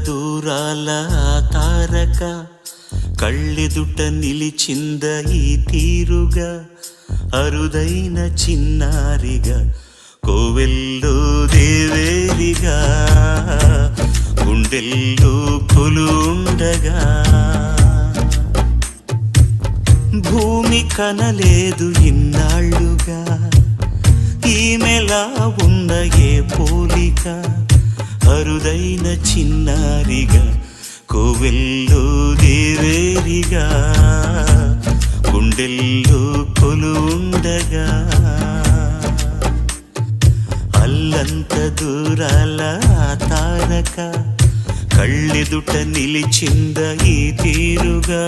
దూరాల తారక కళ్ళెదుట నిలిచింద ఈ తీరుగా అరుదైన చిన్నారిగా కోవెల్లో దేవేరిగా గుండెల్లో కొలుండగా భూమి కనలేదు ఇన్నాళ్ళుగా ఈమెలా ఉన్న ఏ పోలిక అరుదైన చిన్నారిగా కోవెల్లో దేవేరిగా గుండెల్లో కొలుండగా అల్లంత దూరాల తారక కళ్ళెదుట నిలిచింద ఈ తీరుగా